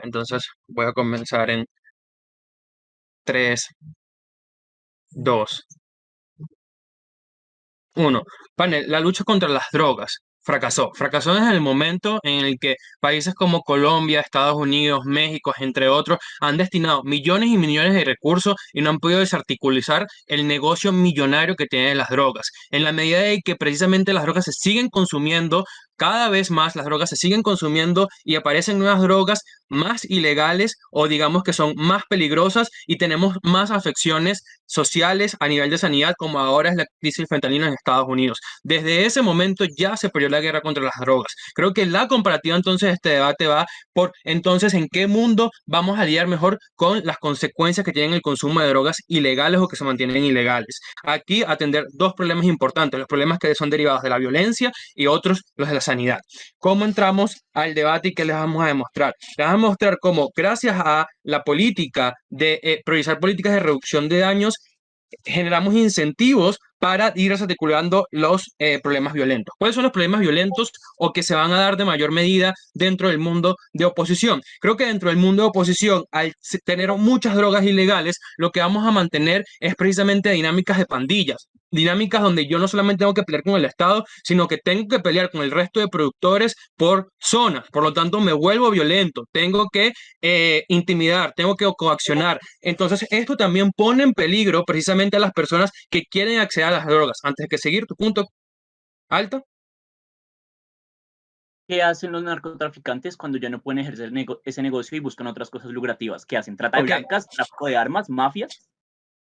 Entonces voy a comenzar en 3, 2, 1. Panel, la lucha contra las drogas fracasó. Fracasó desde el momento en el que países como Colombia, Estados Unidos, México, entre otros, han destinado millones y millones de recursos y no han podido desarticulizar el negocio millonario que tienen las drogas. En la medida de que precisamente las drogas se siguen consumiendo, cada vez más las drogas se siguen consumiendo y aparecen nuevas drogas más ilegales o digamos que son más peligrosas y tenemos más afecciones sociales a nivel de sanidad, como ahora es la crisis del fentanilo en Estados Unidos. Desde ese momento ya se perdió la guerra contra las drogas. Creo que la comparativa entonces de este debate va por entonces en qué mundo vamos a lidiar mejor con las consecuencias que tienen el consumo de drogas ilegales o que se mantienen ilegales. Aquí atender dos problemas importantes, los problemas que son derivados de la violencia y otros los de la sanidad. ¿Cómo entramos al debate y qué les vamos a demostrar? Les vamos a mostrar cómo gracias a la política de priorizar políticas de reducción de daños generamos incentivos para ir desarticulando los problemas violentos. ¿Cuáles son los problemas violentos o que se van a dar de mayor medida dentro del mundo de oposición? Creo que dentro del mundo de oposición, al tener muchas drogas ilegales, lo que vamos a mantener es precisamente dinámicas de pandillas. Dinámicas donde yo no solamente tengo que pelear con el Estado, sino que tengo que pelear con el resto de productores por zonas. Por lo tanto, me vuelvo violento. Tengo que intimidar, tengo que coaccionar. Entonces, esto también pone en peligro precisamente a las personas que quieren acceder a las drogas. Antes de que seguir tu punto, Alta. ¿Qué hacen los narcotraficantes cuando ya no pueden ejercer ese negocio y buscan otras cosas lucrativas? ¿Qué hacen? ¿Trata de Ok, blancas? ¿Tráfico de armas? ¿Mafias?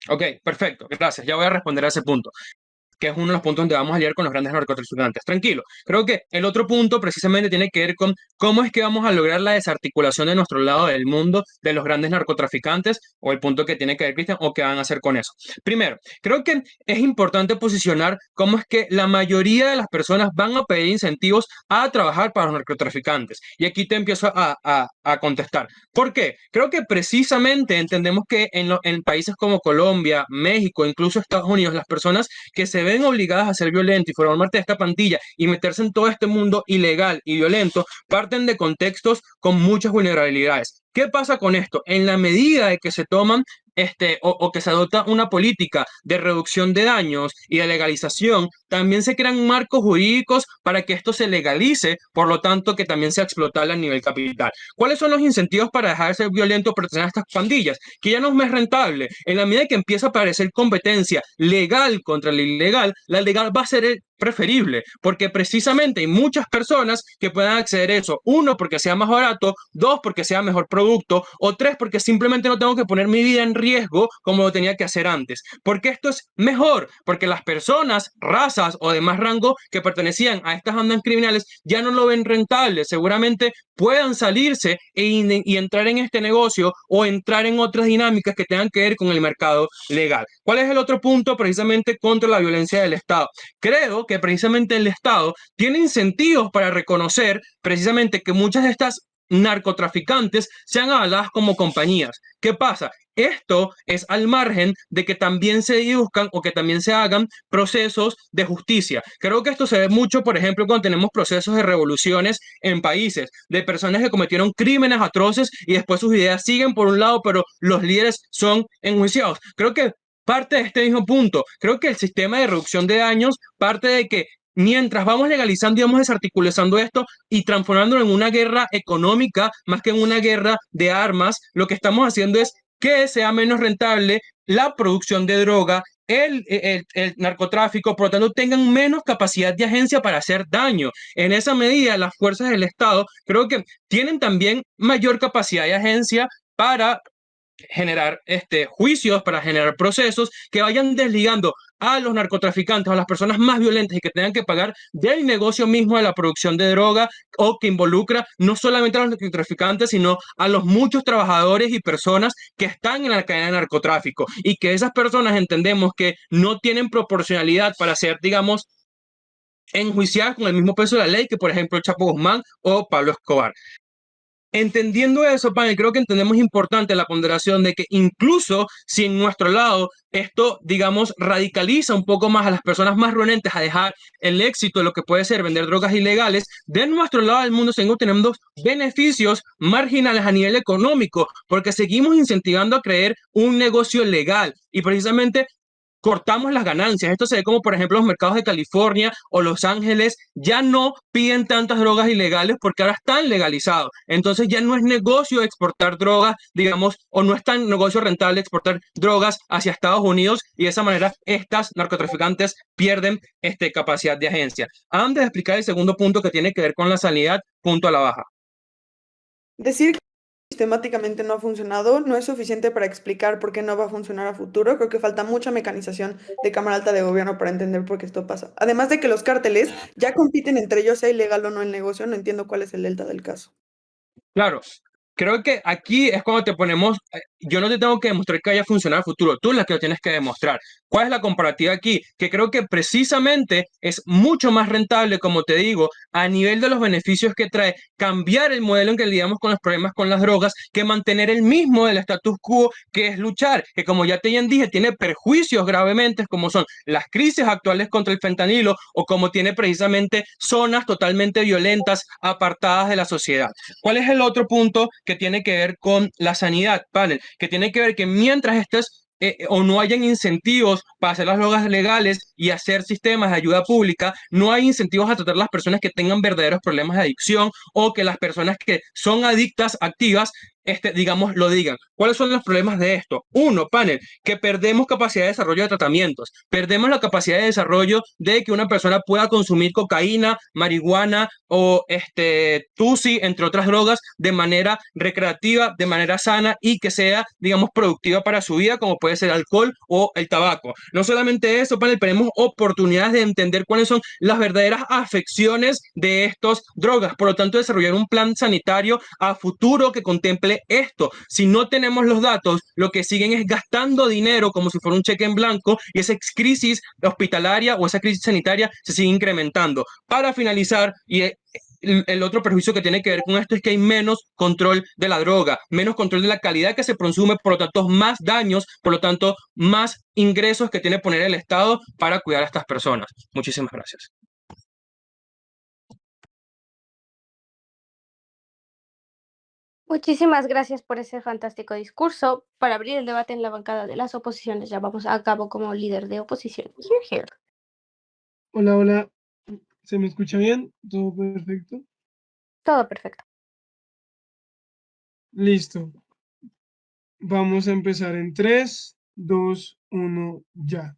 ok, perfecto, gracias. Ya voy a responder a ese punto, que es uno de los puntos donde vamos a lidiar con los grandes narcotraficantes. Tranquilo. Creo que el otro punto precisamente tiene que ver con cómo es que vamos a lograr la desarticulación de nuestro lado del mundo de los grandes narcotraficantes o el punto que tiene que ver, Cristian, o qué van a hacer con eso. Primero, creo que es importante posicionar cómo es que la mayoría de las personas van a pedir incentivos a trabajar para los narcotraficantes. Y aquí te empiezo a contestar. ¿Por qué? Creo que precisamente entendemos que en países como Colombia, México, incluso Estados Unidos, las personas que se ven obligadas a ser violentos y formar parte de esta pandilla y meterse en todo este mundo ilegal y violento, parten de contextos con muchas vulnerabilidades. ¿Qué pasa con esto? En la medida de que se toman o que se adopta una política de reducción de daños y de legalización, también se crean marcos jurídicos para que esto se legalice, por lo tanto que también sea explotable a nivel capital. ¿Cuáles son los incentivos para dejar de ser violento o pertenecer a estas pandillas? Que ya no es más rentable. En la medida que empieza a aparecer competencia legal contra la ilegal, la legal va a ser el preferible, porque precisamente hay muchas personas que puedan acceder a eso. Uno, porque sea más barato, dos, porque sea mejor producto, o tres, porque simplemente no tengo que poner mi vida en riesgo como lo tenía que hacer antes. Porque esto es mejor, porque las personas, razas o de más rango que pertenecían a estas bandas criminales ya no lo ven rentable. Seguramente puedan salirse y entrar en este negocio o entrar en otras dinámicas que tengan que ver con el mercado legal. ¿Cuál es el otro punto precisamente contra la violencia del Estado? Creo que precisamente el Estado tiene incentivos para reconocer precisamente que muchas de estas narcotraficantes sean avaladas como compañías. ¿Qué pasa? Esto es al margen de que también se buscan o que también se hagan procesos de justicia. Creo que esto se ve mucho, por ejemplo, cuando tenemos procesos de revoluciones en países, de personas que cometieron crímenes atroces y después sus ideas siguen por un lado, pero los líderes son enjuiciados. Creo que parte de este mismo punto. Creo que el sistema de reducción de daños parte de que mientras vamos legalizando y vamos desarticulando esto y transformándolo en una guerra económica más que en una guerra de armas, lo que estamos haciendo es que sea menos rentable la producción de droga, el narcotráfico, por lo tanto tengan menos capacidad de agencia para hacer daño. En esa medida, las fuerzas del Estado creo que tienen también mayor capacidad de agencia para generar juicios, para generar procesos que vayan desligando a los narcotraficantes, a las personas más violentas y que tengan que pagar del negocio mismo de la producción de droga o que involucra no solamente a los narcotraficantes, sino a los muchos trabajadores y personas que están en la cadena de narcotráfico y que esas personas entendemos que no tienen proporcionalidad para ser, digamos, enjuiciadas con el mismo peso de la ley que, por ejemplo, el Chapo Guzmán o Pablo Escobar. Entendiendo eso, panel, creo que entendemos importante la ponderación de que incluso si en nuestro lado esto, digamos, radicaliza un poco más a las personas más renuentes a dejar el éxito de lo que puede ser vender drogas ilegales, de nuestro lado del mundo seguimos teniendo beneficios marginales a nivel económico, porque seguimos incentivando a creer un negocio legal y precisamente cortamos las ganancias. Esto se ve como, por ejemplo, los mercados de California o Los Ángeles ya no piden tantas drogas ilegales porque ahora están legalizados. Entonces ya no es negocio exportar drogas, digamos, o no es tan negocio rentable exportar drogas hacia Estados Unidos y de esa manera estas narcotraficantes pierden capacidad de agencia. Antes de explicar el segundo punto que tiene que ver con la sanidad, punto a la baja. Decir que sistemáticamente no ha funcionado no es suficiente para explicar por qué no va a funcionar a futuro. Creo que falta mucha mecanización de Cámara Alta de Gobierno para entender por qué esto pasa. Además de que los cárteles ya compiten entre ellos, sea ilegal o no el negocio, no entiendo cuál es el delta del caso. Claro, creo que aquí es cuando te ponemos, yo no te tengo que demostrar que vaya a funcionar a futuro, tú es la que lo tienes que demostrar. ¿Cuál es la comparativa aquí? Que creo que precisamente es mucho más rentable, como te digo, a nivel de los beneficios que trae cambiar el modelo en que lidiamos con los problemas con las drogas, que mantener el mismo del status quo, que es luchar, que como ya te dije, tiene perjuicios gravemente, como son las crisis actuales contra el fentanilo o como tiene precisamente zonas totalmente violentas apartadas de la sociedad. ¿Cuál es el otro punto que tiene que ver con la sanidad, panel? Que tiene que ver que mientras estés o no hayan incentivos para hacer las drogas legales y hacer sistemas de ayuda pública, no hay incentivos a tratar a las personas que tengan verdaderos problemas de adicción o que las personas que son adictas activas, digamos, lo digan. ¿Cuáles son los problemas de esto? Uno, panel, que perdemos capacidad de desarrollo de tratamientos, perdemos la capacidad de desarrollo de que una persona pueda consumir cocaína, marihuana o tusi, entre otras drogas, de manera recreativa, de manera sana y que sea, digamos, productiva para su vida, como puede ser el alcohol o el tabaco. No solamente eso, panel, tenemos oportunidades de entender cuáles son las verdaderas afecciones de estas drogas. Por lo tanto, desarrollar un plan sanitario a futuro que contemple esto. Si no tenemos los datos, lo que siguen es gastando dinero como si fuera un cheque en blanco y esa crisis hospitalaria o esa crisis sanitaria se sigue incrementando. Para finalizar, y el otro perjuicio que tiene que ver con esto es que hay menos control de la droga, menos control de la calidad que se consume, por lo tanto, más daños, por lo tanto, más ingresos que tiene que poner el Estado para cuidar a estas personas. Muchísimas gracias. Muchísimas gracias por ese fantástico discurso. Para abrir el debate en la bancada de las oposiciones, ya vamos a cabo como líder de oposición. Here. Hola, hola. ¿Se me escucha bien? ¿Todo perfecto? Todo perfecto. Listo. Vamos a empezar en 3, 2, 1, ya.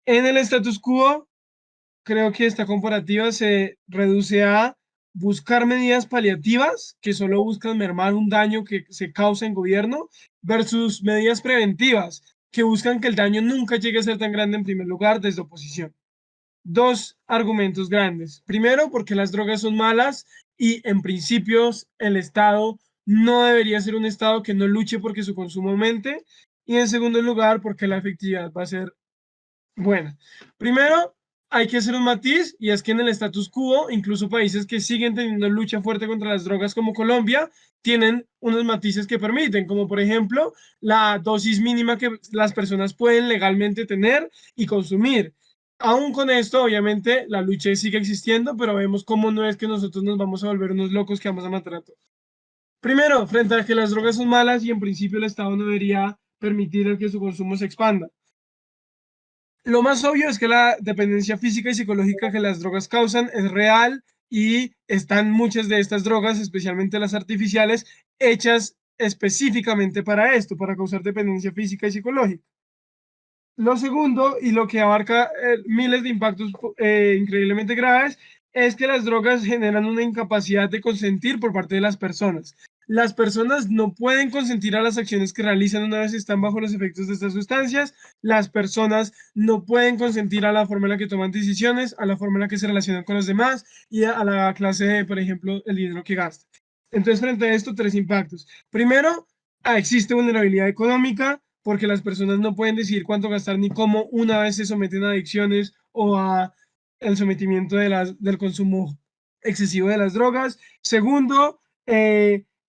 En el status quo, creo que esta comparativa se reduce a buscar medidas paliativas que solo buscan mermar un daño que se causa en gobierno versus medidas preventivas que buscan que el daño nunca llegue a ser tan grande en primer lugar desde oposición. Dos argumentos grandes. Primero, porque las drogas son malas y en principios el Estado no debería ser un Estado que no luche porque su consumo aumente. Y en segundo lugar, porque la efectividad va a ser buena. Primero, hay que hacer un matiz y es que en el status quo, incluso países que siguen teniendo lucha fuerte contra las drogas como Colombia, tienen unos matices que permiten, como por ejemplo la dosis mínima que las personas pueden legalmente tener y consumir. Aún con esto, obviamente, la lucha sigue existiendo, pero vemos cómo no es que nosotros nos vamos a volver unos locos que vamos a matar a todos. Primero, frente a que las drogas son malas y en principio el Estado no debería permitir que su consumo se expanda. Lo más obvio es que la dependencia física y psicológica que las drogas causan es real y están muchas de estas drogas, especialmente las artificiales, hechas específicamente para esto, para causar dependencia física y psicológica. Lo segundo, y lo que abarca miles de impactos increíblemente graves, es que las drogas generan una incapacidad de consentir por parte de las personas. Las personas no pueden consentir a las acciones que realizan una vez están bajo los efectos de estas sustancias. Las personas no pueden consentir a la forma en la que toman decisiones, a la forma en la que se relacionan con los demás y a la clase de, por ejemplo, el dinero que gastan. Entonces, frente a esto, tres impactos. Primero, existe vulnerabilidad económica porque las personas no pueden decidir cuánto gastar ni cómo una vez se someten a adicciones o a el sometimiento del consumo excesivo de las drogas. Segundo,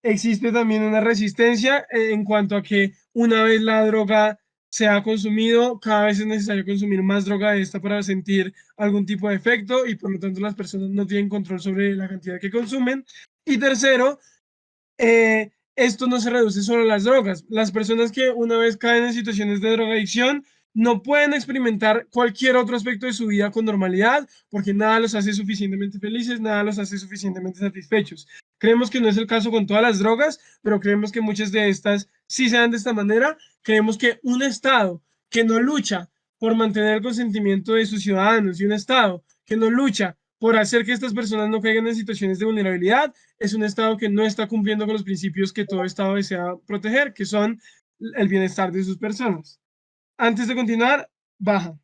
existe también una resistencia en cuanto a que una vez la droga se ha consumido, cada vez es necesario consumir más droga de esta para sentir algún tipo de efecto y por lo tanto las personas no tienen control sobre la cantidad que consumen. Y tercero, esto no se reduce solo a las drogas. Las personas que una vez caen en situaciones de drogadicción no pueden experimentar cualquier otro aspecto de su vida con normalidad porque nada los hace suficientemente felices, nada los hace suficientemente satisfechos. Creemos que no es el caso con todas las drogas, pero creemos que muchas de estas sí se dan de esta manera. Creemos que un Estado que no lucha por mantener el consentimiento de sus ciudadanos y un Estado que no lucha por hacer que estas personas no caigan en situaciones de vulnerabilidad es un Estado que no está cumpliendo con los principios que todo Estado desea proteger, que son el bienestar de sus personas. Antes de continuar, baja.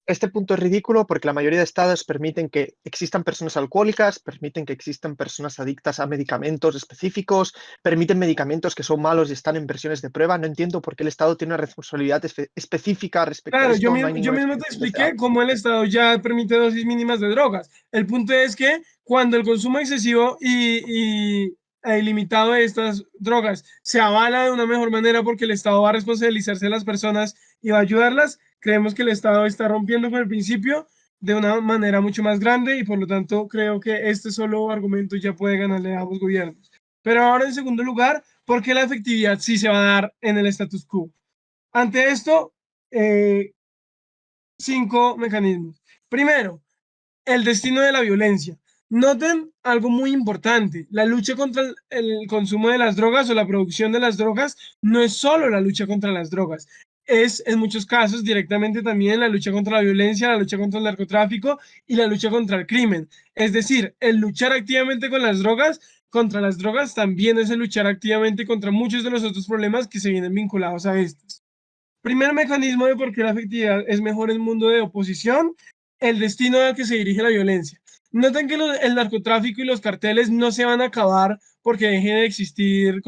Este punto es ridículo porque la mayoría de estados permiten que existan personas alcohólicas, permiten que existan personas adictas a medicamentos específicos, permiten medicamentos que son malos y están en versiones de prueba. No entiendo por qué el Estado tiene una responsabilidad específica respecto a Claro, esto. yo No hay mismo, yo ninguna mismo te explicación expliqué detrás. cómo el Estado ya permite dosis mínimas de drogas. El punto es que cuando el consumo excesivo e ilimitado de estas drogas se avala de una mejor manera porque el Estado va a responsabilizarse de las personas y va a ayudarlas, creemos que el Estado está rompiendo con el principio de una manera mucho más grande y por lo tanto creo que este solo argumento ya puede ganarle a ambos gobiernos. Pero ahora en segundo lugar, ¿por qué la efectividad sí se va a dar en el status quo? Ante esto, 5 mecanismos. Primero, el destino de la violencia. Noten algo muy importante. La lucha contra el consumo de las drogas o la producción de las drogas no es solo la lucha contra las drogas. Es en muchos casos directamente también la lucha contra la violencia, la lucha contra el narcotráfico y la lucha contra el crimen. Es decir, el luchar activamente con las drogas, contra las drogas también es el luchar activamente contra muchos de los otros problemas que se vienen vinculados a estos. Primer mecanismo de por qué la efectividad es mejor en el mundo de oposición, el destino al que se dirige la violencia. Noten que el narcotráfico y los carteles no se van a acabar porque deje de existir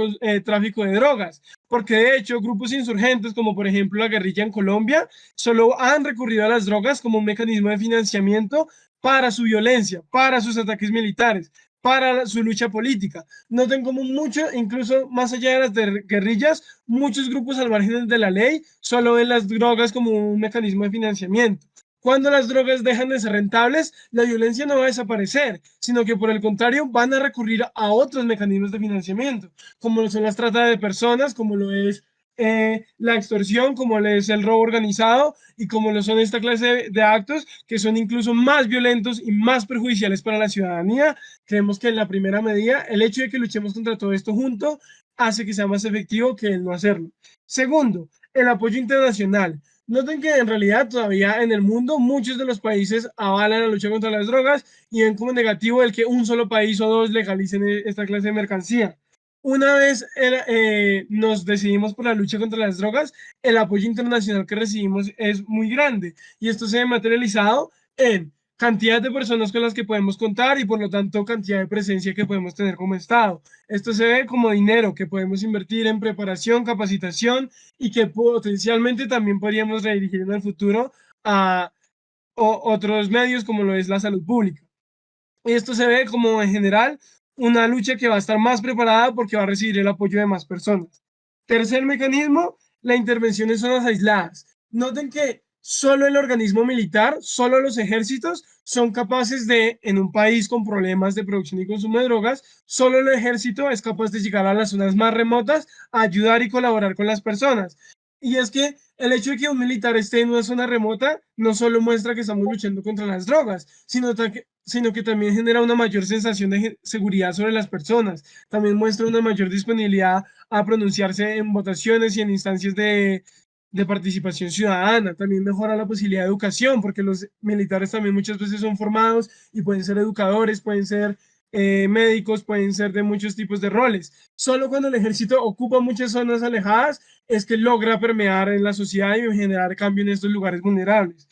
tráfico de drogas, porque de hecho grupos insurgentes como por ejemplo la guerrilla en Colombia solo han recurrido a las drogas como un mecanismo de financiamiento para su violencia, para sus ataques militares, para su lucha política. Noten como mucho, incluso más allá de las guerrillas, muchos grupos al margen de la ley solo ven las drogas como un mecanismo de financiamiento. Cuando las drogas dejan de ser rentables, la violencia no va a desaparecer, sino que por el contrario van a recurrir a otros mecanismos de financiamiento, como lo son las trata de personas, como lo es la extorsión, como lo es el robo organizado y como lo son esta clase de actos que son incluso más violentos y más perjudiciales para la ciudadanía. Creemos que en la primera medida, el hecho de que luchemos contra todo esto junto hace que sea más efectivo que el no hacerlo. Segundo, el apoyo internacional. Noten que en realidad todavía en el mundo muchos de los países avalan la lucha contra las drogas y ven como negativo el que un solo país o dos legalicen esta clase de mercancía. Una vez nos decidimos por la lucha contra las drogas, el apoyo internacional que recibimos es muy grande y esto se ve materializado en cantidad de personas con las que podemos contar y por lo tanto cantidad de presencia que podemos tener como Estado. Esto se ve como dinero que podemos invertir en preparación, capacitación y que potencialmente también podríamos redirigir en el futuro a otros medios como lo es la salud pública. Y esto se ve como en general una lucha que va a estar más preparada porque va a recibir el apoyo de más personas. Tercer mecanismo, la intervención en zonas aisladas. Noten que solo el organismo militar, solo los ejércitos son capaces de, en un país con problemas de producción y consumo de drogas, solo el ejército es capaz de llegar a las zonas más remotas, a ayudar y colaborar con las personas. Y es que el hecho de que un militar esté en una zona remota no solo muestra que estamos luchando contra las drogas, sino que también genera una mayor sensación de seguridad sobre las personas. También muestra una mayor disponibilidad a pronunciarse en votaciones y en instancias de participación ciudadana. También mejora la posibilidad de educación, porque los militares también muchas veces son formados y pueden ser educadores, pueden ser médicos, pueden ser de muchos tipos de roles. Solo cuando el ejército ocupa muchas zonas alejadas es que logra permear en la sociedad y generar cambio en estos lugares vulnerables.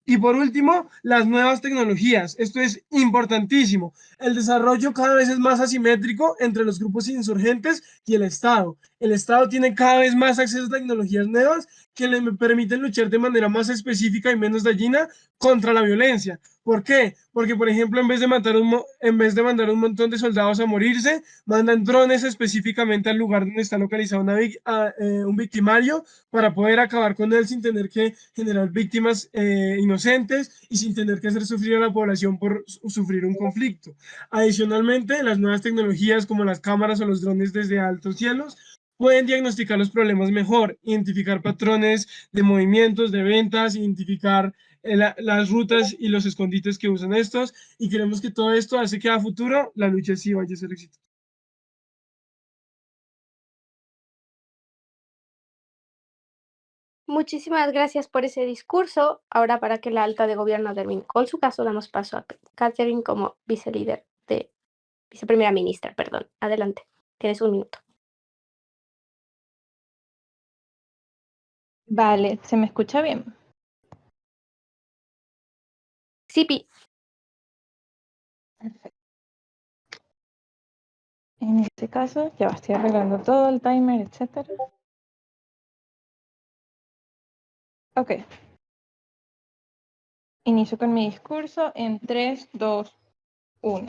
Y por último, las nuevas tecnologías. Esto es importantísimo. El desarrollo cada vez es más asimétrico entre los grupos insurgentes y el Estado. El Estado tiene cada vez más acceso a tecnologías nuevas que le permiten luchar de manera más específica y menos dañina contra la violencia. ¿Por qué? Porque, por ejemplo, en vez de mandar un montón de soldados a morirse, mandan drones específicamente al lugar donde está localizado un victimario para poder acabar con él sin tener que generar víctimas inocentes y sin tener que hacer sufrir a la población por sufrir un conflicto. Adicionalmente, las nuevas tecnologías como las cámaras o los drones desde altos cielos pueden diagnosticar los problemas mejor, identificar patrones de movimientos, de ventas, identificar las rutas y los escondites que usan estos, y creemos que todo esto hace que a futuro la lucha sí vaya a ser exitosa. Muchísimas gracias por ese discurso. Ahora, para que la alta de gobierno termine con su caso, damos paso a Catherine como viceprimera ministra, perdón. Adelante, tienes 1 minuto. Vale, ¿se me escucha bien? Sí, Pi. Perfecto. En este caso, ya estoy arreglando todo el timer, etcétera. Ok. Inicio con mi discurso en 3, 2, 1.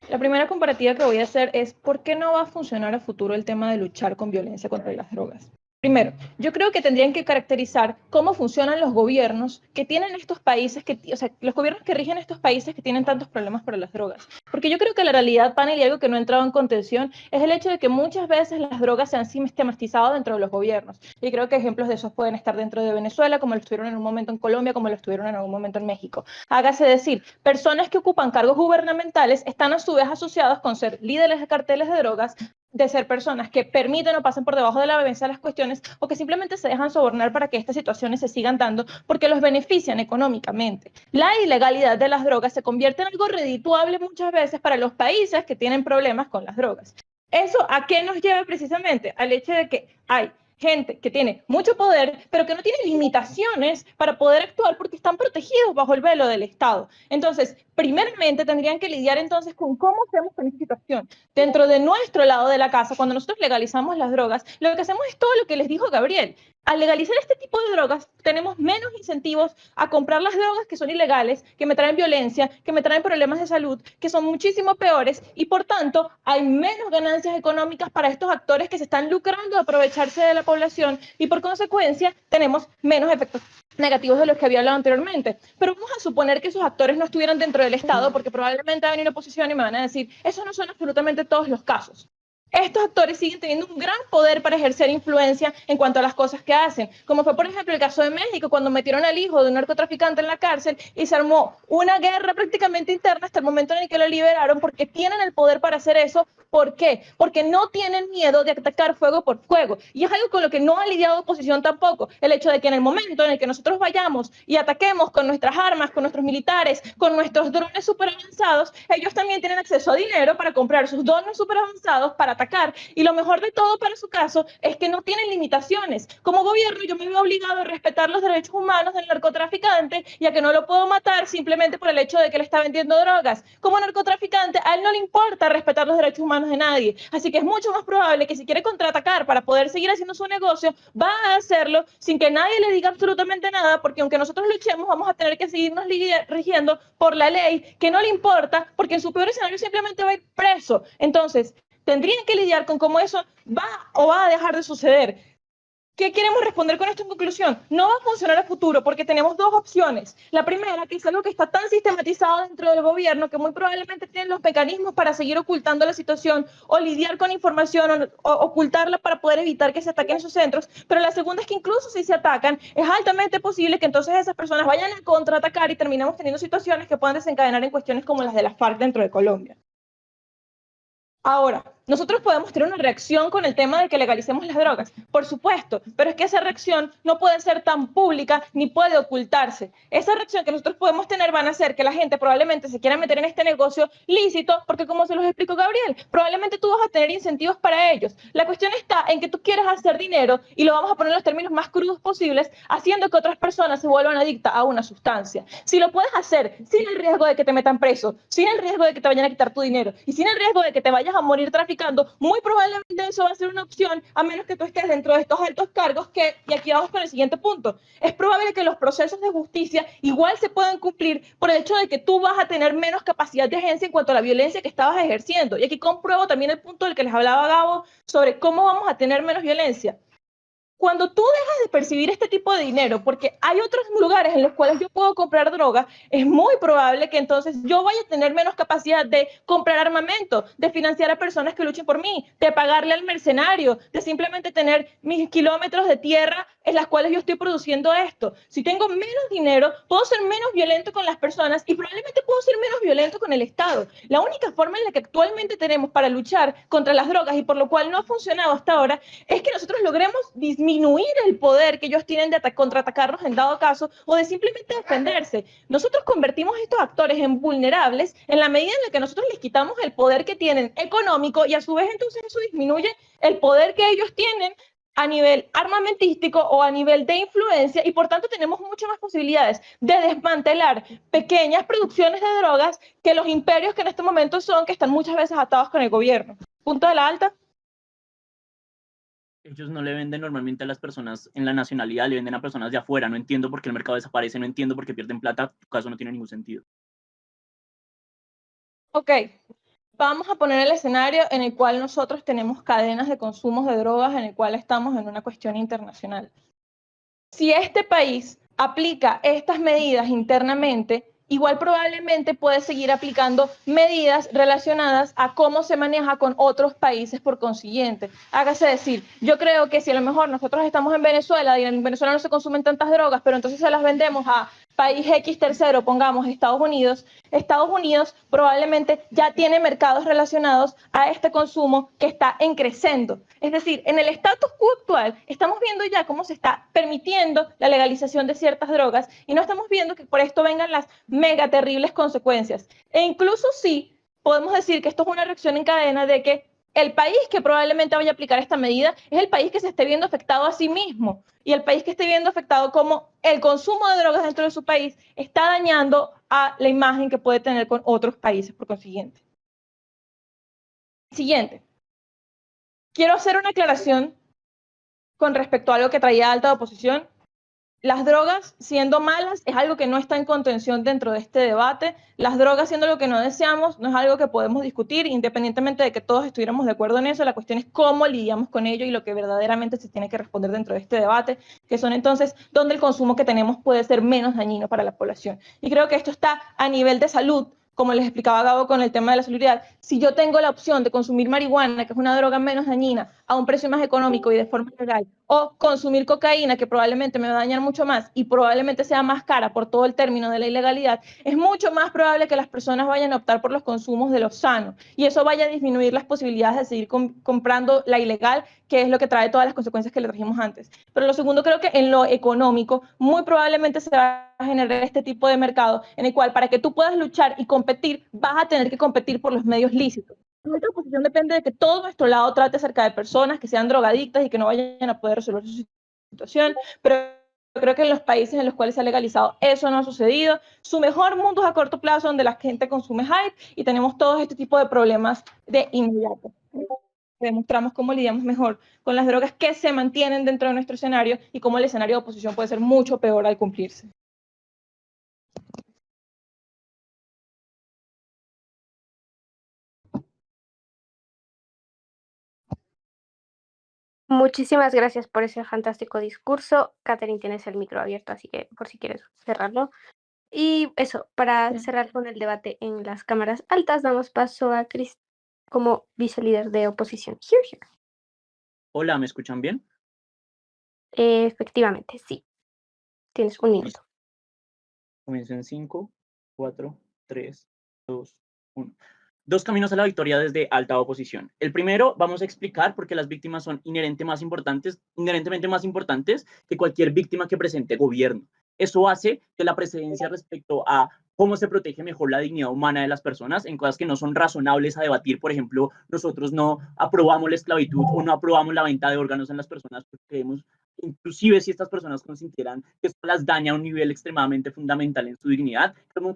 La primera comparativa que voy a hacer es ¿por qué no va a funcionar a futuro el tema de luchar con violencia contra las drogas? Primero, yo creo que tendrían que caracterizar cómo funcionan los gobiernos que tienen estos países, o sea, los gobiernos que rigen estos países que tienen tantos problemas para las drogas. Porque yo creo que la realidad, panel, y algo que no ha entrado en contención, es el hecho de que muchas veces las drogas se han sistematizado dentro de los gobiernos. Y creo que ejemplos de esos pueden estar dentro de Venezuela, como lo estuvieron en un momento en Colombia, como lo estuvieron en algún momento en México. Hágase decir, personas que ocupan cargos gubernamentales están a su vez asociados con ser líderes de carteles de drogas, de ser personas que permiten o pasen por debajo de la mesa las cuestiones o que simplemente se dejan sobornar para que estas situaciones se sigan dando porque los benefician económicamente. La ilegalidad de las drogas se convierte en algo redituable muchas veces para los países que tienen problemas con las drogas. ¿Eso a qué nos lleva precisamente? Al hecho de que hay gente que tiene mucho poder, pero que no tiene limitaciones para poder actuar porque están protegidos bajo el velo del Estado. Entonces, primeramente tendrían que lidiar entonces con cómo hacemos con esta situación. Dentro de nuestro lado de la casa, cuando nosotros legalizamos las drogas, lo que hacemos es todo lo que les dijo Gabriel. Al legalizar este tipo de drogas, tenemos menos incentivos a comprar las drogas que son ilegales, que me traen violencia, que me traen problemas de salud, que son muchísimo peores, y por tanto hay menos ganancias económicas para estos actores que se están lucrando de aprovecharse de la población, y por consecuencia tenemos menos efectos negativos de los que había hablado anteriormente. Pero vamos a suponer que esos actores no estuvieran dentro del Estado, porque probablemente va a venir una oposición y me van a decir, esos no son absolutamente todos los casos. Estos actores siguen teniendo un gran poder para ejercer influencia en cuanto a las cosas que hacen, como fue por ejemplo el caso de México, cuando metieron al hijo de un narcotraficante en la cárcel y se armó una guerra prácticamente interna hasta el momento en el que lo liberaron, porque tienen el poder para hacer eso. ¿Por qué? Porque no tienen miedo de atacar fuego por fuego, y es algo con lo que no ha lidiado oposición tampoco, el hecho de que en el momento en el que nosotros vayamos y ataquemos con nuestras armas, con nuestros militares, con nuestros drones súper avanzados, ellos también tienen acceso a dinero para comprar sus drones súper avanzados para atacar, y lo mejor de todo para su caso es que no tienen limitaciones. Como gobierno yo me veo obligado a respetar los derechos humanos del narcotraficante, ya que no lo puedo matar simplemente por el hecho de que le está vendiendo drogas. Como narcotraficante a él no le importa respetar los derechos humanos de nadie, así que es mucho más probable que si quiere contraatacar para poder seguir haciendo su negocio, va a hacerlo sin que nadie le diga absolutamente nada, porque aunque nosotros luchemos vamos a tener que seguirnos rigiendo por la ley, que no le importa, porque en su peor escenario simplemente va a ir preso. Entonces tendrían que lidiar con cómo eso va a dejar de suceder. ¿Qué queremos responder con esto en conclusión? No va a funcionar a futuro porque tenemos dos opciones. La primera, que es algo que está tan sistematizado dentro del gobierno que muy probablemente tienen los mecanismos para seguir ocultando la situación o lidiar con información o ocultarla para poder evitar que se ataquen esos centros. Pero la segunda es que incluso si se atacan, es altamente posible que entonces esas personas vayan a contraatacar y terminamos teniendo situaciones que puedan desencadenar en cuestiones como las de las FARC dentro de Colombia. Ahora, nosotros podemos tener una reacción con el tema de que legalicemos las drogas, por supuesto, pero es que esa reacción no puede ser tan pública ni puede ocultarse. Esa reacción que nosotros podemos tener van a hacer que la gente probablemente se quiera meter en este negocio lícito, porque como se los explicó Gabriel, probablemente tú vas a tener incentivos para ellos. La cuestión está en que tú quieres hacer dinero, y lo vamos a poner en los términos más crudos posibles, haciendo que otras personas se vuelvan adictas a una sustancia. Si lo puedes hacer sin el riesgo de que te metan preso, sin el riesgo de que te vayan a quitar tu dinero y sin el riesgo de que te vayas vayas a morir traficando, muy probablemente eso va a ser una opción, a menos que tú estés dentro de estos altos cargos y aquí vamos con el siguiente punto, es probable que los procesos de justicia igual se puedan cumplir por el hecho de que tú vas a tener menos capacidad de agencia en cuanto a la violencia que estabas ejerciendo. Y aquí compruebo también el punto del que les hablaba Gabo sobre cómo vamos a tener menos violencia. Cuando tú dejas de percibir este tipo de dinero, porque hay otros lugares en los cuales yo puedo comprar droga, es muy probable que entonces yo vaya a tener menos capacidad de comprar armamento, de financiar a personas que luchen por mí, de pagarle al mercenario, de simplemente tener mis kilómetros de tierra en las cuales yo estoy produciendo esto. Si tengo menos dinero, puedo ser menos violento con las personas y probablemente puedo ser menos violento con el Estado. La única forma en la que actualmente tenemos para luchar contra las drogas y por lo cual no ha funcionado hasta ahora es que nosotros logremos disminuir el poder que ellos tienen de contraatacarnos en dado caso o de simplemente defenderse. Nosotros convertimos a estos actores en vulnerables en la medida en la que nosotros les quitamos el poder que tienen económico y a su vez entonces eso disminuye el poder que ellos tienen a nivel armamentístico o a nivel de influencia y por tanto tenemos muchas más posibilidades de desmantelar pequeñas producciones de drogas que los imperios que en este momento son, que están muchas veces atados con el gobierno. Punto de la alta. Ellos no le venden normalmente a las personas en la nacionalidad, le venden a personas de afuera. No entiendo por qué el mercado desaparece, no entiendo por qué pierden plata. Tu caso no tiene ningún sentido. Ok, vamos a poner el escenario en el cual nosotros tenemos cadenas de consumos de drogas, en el cual estamos en una cuestión internacional. Si este país aplica estas medidas internamente, igual probablemente puede seguir aplicando medidas relacionadas a cómo se maneja con otros países por consiguiente. Hágase decir, yo creo que si a lo mejor nosotros estamos en Venezuela y en Venezuela no se consumen tantas drogas, pero entonces se las vendemos a país X tercero, pongamos Estados Unidos probablemente ya tiene mercados relacionados a este consumo que está en creciendo. Es decir, en el status quo actual estamos viendo ya cómo se está permitiendo la legalización de ciertas drogas y no estamos viendo que por esto vengan las mega terribles consecuencias. E incluso sí, podemos decir que esto es una reacción en cadena de que el país que probablemente vaya a aplicar esta medida es el país que se esté viendo afectado a sí mismo y el país que esté viendo afectado como el consumo de drogas dentro de su país está dañando a la imagen que puede tener con otros países por consiguiente. Siguiente. Quiero hacer una aclaración con respecto a algo que traía alta oposición. Las drogas siendo malas es algo que no está en contención dentro de este debate. Las drogas siendo lo que no deseamos no es algo que podemos discutir, independientemente de que todos estuviéramos de acuerdo en eso. La cuestión es cómo lidiamos con ello y lo que verdaderamente se tiene que responder dentro de este debate, que son entonces dónde el consumo que tenemos puede ser menos dañino para la población. Y creo que esto está a nivel de salud, como les explicaba Gabo con el tema de la salubridad. Si yo tengo la opción de consumir marihuana, que es una droga menos dañina, a un precio más económico y de forma legal, o consumir cocaína, que probablemente me va a dañar mucho más y probablemente sea más cara por todo el término de la ilegalidad, es mucho más probable que las personas vayan a optar por los consumos de lo sano y eso vaya a disminuir las posibilidades de seguir comprando la ilegal, que es lo que trae todas las consecuencias que le trajimos antes. Pero lo segundo, creo que en lo económico, muy probablemente se va a generar este tipo de mercado en el cual para que tú puedas luchar y competir, vas a tener que competir por los medios lícitos. Nuestra posición depende de que todo nuestro lado trate acerca de personas que sean drogadictas y que no vayan a poder resolver su situación, pero creo que en los países en los cuales se ha legalizado eso no ha sucedido. Su mejor mundo es a corto plazo, donde la gente consume hype y tenemos todo este tipo de problemas de inmediato. Demostramos cómo lidiamos mejor con las drogas que se mantienen dentro de nuestro escenario y cómo el escenario de oposición puede ser mucho peor al cumplirse. Muchísimas gracias por ese fantástico discurso. Catherine, tienes el micro abierto, así que por si quieres cerrarlo. Y eso, para cerrar con el debate en las cámaras altas, damos paso a Chris como vicelíder de oposición. Here. Hola, ¿me escuchan bien? Efectivamente, sí. Tienes un minuto. Comienzo en 5, 4, 3, 2, 1. Dos caminos a la victoria desde alta oposición. El primero, vamos a explicar por qué las víctimas son inherentemente más importantes que cualquier víctima que presente gobierno. Eso hace que la precedencia respecto a cómo se protege mejor la dignidad humana de las personas en cosas que no son razonables a debatir. Por ejemplo, nosotros no aprobamos la esclavitud o no aprobamos la venta de órganos en las personas porque creemos, inclusive si estas personas consintieran que esto las daña a un nivel extremadamente fundamental en su dignidad,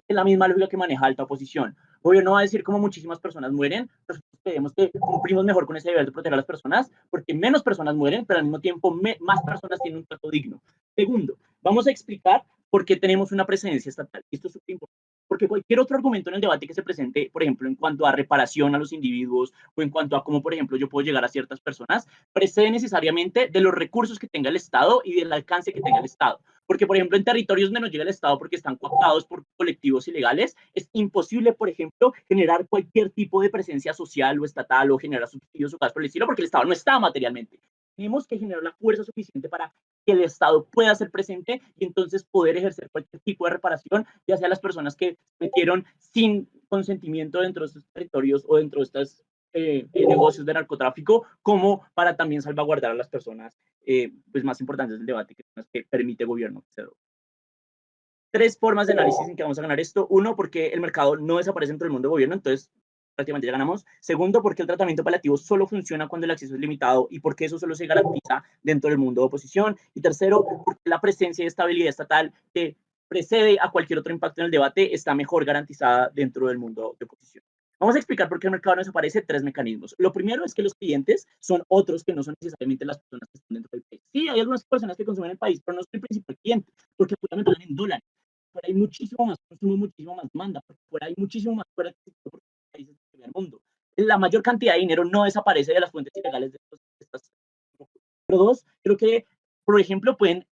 es la misma lógica que maneja alta oposición. gobierno va a decir cómo muchísimas personas mueren, nosotros creemos que cumplimos mejor con ese deber de proteger a las personas, porque menos personas mueren, pero al mismo tiempo más personas tienen un trato digno. Segundo, vamos a explicar por qué tenemos una precedencia estatal. Esto es súper importante, porque cualquier otro argumento en el debate que se presente, por ejemplo, en cuanto a reparación a los individuos o en cuanto a cómo, por ejemplo, yo puedo llegar a ciertas personas, precede necesariamente de los recursos que tenga el Estado y del alcance que tenga el Estado. Porque, por ejemplo, en territorios donde no llega el Estado porque están cooptados por colectivos ilegales, es imposible, por ejemplo, generar cualquier tipo de presencia social o estatal o generar subsidios o cosas por el estilo, porque el Estado no está materialmente. Tenemos que generar la fuerza suficiente para que el Estado pueda ser presente y entonces poder ejercer cualquier tipo de reparación, ya sea las personas que metieron sin consentimiento dentro de estos territorios o dentro de estos negocios de narcotráfico, como para también salvaguardar a las personas pues más importantes del debate, que son las que permite el gobierno. Tres formas de análisis en que vamos a ganar esto. Uno, porque el mercado no desaparece dentro del mundo del gobierno, entonces prácticamente ya ganamos. Segundo, porque el tratamiento paliativo solo funciona cuando el acceso es limitado y porque eso solo se garantiza dentro del mundo de oposición. Y tercero, porque la presencia y estabilidad estatal que precede a cualquier otro impacto en el debate está mejor garantizada dentro del mundo de oposición. Vamos a explicar por qué el mercado no desaparece. Tres mecanismos. Lo primero es que los clientes son otros que no son necesariamente las personas que están dentro del país. Sí, hay algunas personas que consumen el país, pero no es el principal cliente, porque pueden pagan en dólares. Fuera hay muchísimo más consumo, muchísimo más demanda, porque fuera hay muchísimo más fuera de países del mundo. La mayor cantidad de dinero no desaparece de las fuentes ilegales de estas. Pero dos, creo que, por ejemplo, pueden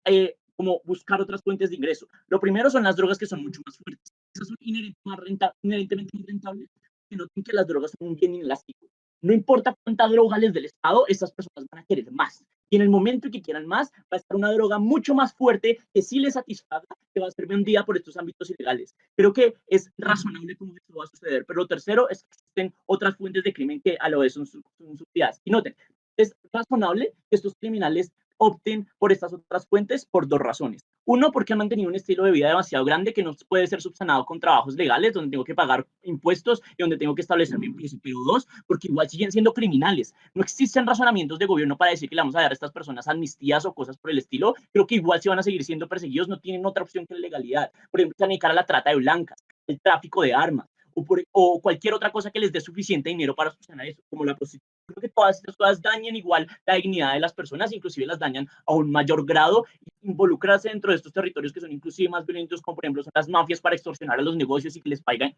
como buscar otras fuentes de ingreso. Lo primero son las drogas, que son mucho más fuertes. Esas son inherentemente más rentables, que noten que las drogas son un bien inelástico. No importa cuánta droga les del Estado, esas personas van a querer más. Y en el momento que quieran más, va a estar una droga mucho más fuerte que sí les satisfaga, que va a ser vendida por estos ámbitos ilegales. Creo que es razonable cómo esto va a suceder. Pero lo tercero es que existen otras fuentes de crimen que a lo vez son subsidiadas. Y noten, es razonable que estos criminales opten por estas otras fuentes por dos razones. Uno, porque han mantenido un estilo de vida demasiado grande que no puede ser subsanado con trabajos legales, donde tengo que pagar impuestos y donde tengo que establecer mi precio. Pero dos, porque igual siguen siendo criminales. No existen razonamientos de gobierno para decir que le vamos a dar a estas personas amnistías o cosas por el estilo. Creo que igual si van a seguir siendo perseguidos, no tienen otra opción que la legalidad. Por ejemplo, se van a dedicar a la trata de blancas, el tráfico de armas, o cualquier otra cosa que les dé suficiente dinero para solucionar eso, como la prostitución. Creo que todas estas cosas dañan igual la dignidad de las personas, inclusive las dañan a un mayor grado. Involucrarse dentro de estos territorios que son inclusive más violentos, como por ejemplo son las mafias para extorsionar a los negocios y que les paguen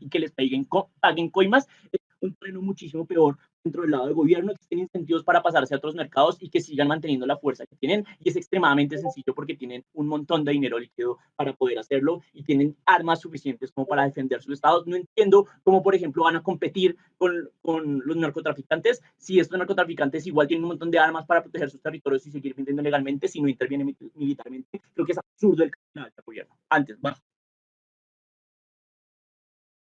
coimas, es un terreno muchísimo peor dentro del lado del gobierno. Existen incentivos para pasarse a otros mercados y que sigan manteniendo la fuerza que tienen, y es extremadamente sencillo porque tienen un montón de dinero líquido para poder hacerlo y tienen armas suficientes como para defender sus estados. No entiendo cómo, por ejemplo, van a competir con los narcotraficantes si estos narcotraficantes igual tienen un montón de armas para proteger sus territorios y seguir vendiendo legalmente si no intervienen militarmente. Creo que es absurdo el gobierno. Antes, bajo.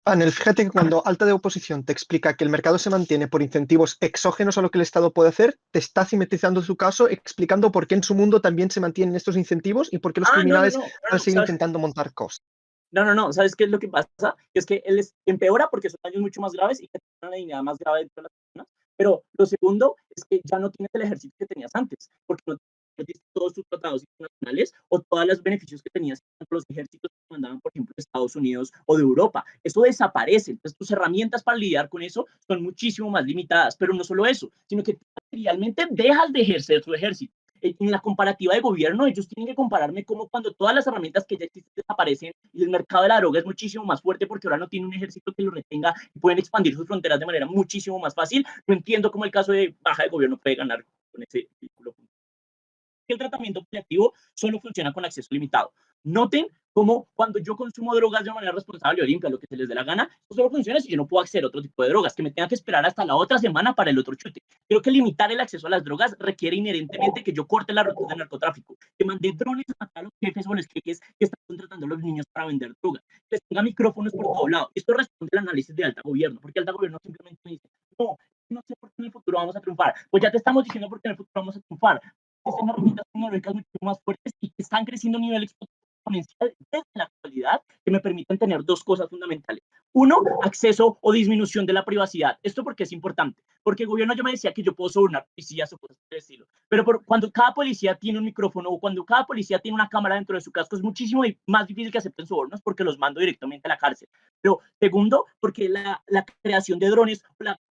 Panel, fíjate que cuando Alta de Oposición te explica que el mercado se mantiene por incentivos exógenos a lo que el Estado puede hacer, te está cimentizando su caso, explicando por qué en su mundo también se mantienen estos incentivos y por qué los criminales van a seguir intentando montar cosas. No, ¿sabes qué es lo que pasa? Es que él empeora porque son daños mucho más graves y que tienen una dignidad más grave dentro de las personas. Pero lo segundo es que ya no tienes el ejército que tenías antes, porque no tienes todos tus tratados internacionales o todos los beneficios que tenías con los ejércitos que mandaban, por ejemplo, de Estados Unidos o de Europa. Eso desaparece. Entonces, tus herramientas para lidiar con eso son muchísimo más limitadas. Pero no solo eso, sino que realmente dejas de ejercer tu ejército. En la comparativa de gobierno, ellos tienen que compararme como cuando todas las herramientas que ya existen desaparecen y el mercado de la droga es muchísimo más fuerte porque ahora no tiene un ejército que lo retenga y pueden expandir sus fronteras de manera muchísimo más fácil. No entiendo cómo el caso de baja de gobierno puede ganar con ese círculo. El tratamiento paliativo solo funciona con acceso limitado. Noten cómo cuando yo consumo drogas de manera responsable o limpia, lo que se les dé la gana, eso solo funciona si yo no puedo acceder a otro tipo de drogas, que me tenga que esperar hasta la otra semana para el otro chute. Creo que limitar el acceso a las drogas requiere inherentemente que yo corte la ruta de narcotráfico, que mande drones a matar a los jefes o los jeques que están contratando a los niños para vender drogas, que les ponga micrófonos por todo lado. Esto responde al análisis de alta gobierno, porque alta gobierno simplemente me dice, no sé por qué en el futuro vamos a triunfar. Pues ya te estamos diciendo por qué en el futuro vamos a triunfar. Existen herramientas tecnológicas mucho más fuertes y que están creciendo a nivel exponencial ponencia desde la actualidad que me permiten tener dos cosas fundamentales. Uno, acceso o disminución de la privacidad. ¿Esto porque es importante? Porque el gobierno ya me decía que yo puedo sobornar policías o cosas por el estilo. Pero cuando cada policía tiene un micrófono o cuando cada policía tiene una cámara dentro de su casco, es muchísimo más difícil que acepten sobornos porque los mando directamente a la cárcel. Pero segundo, porque la creación de drones,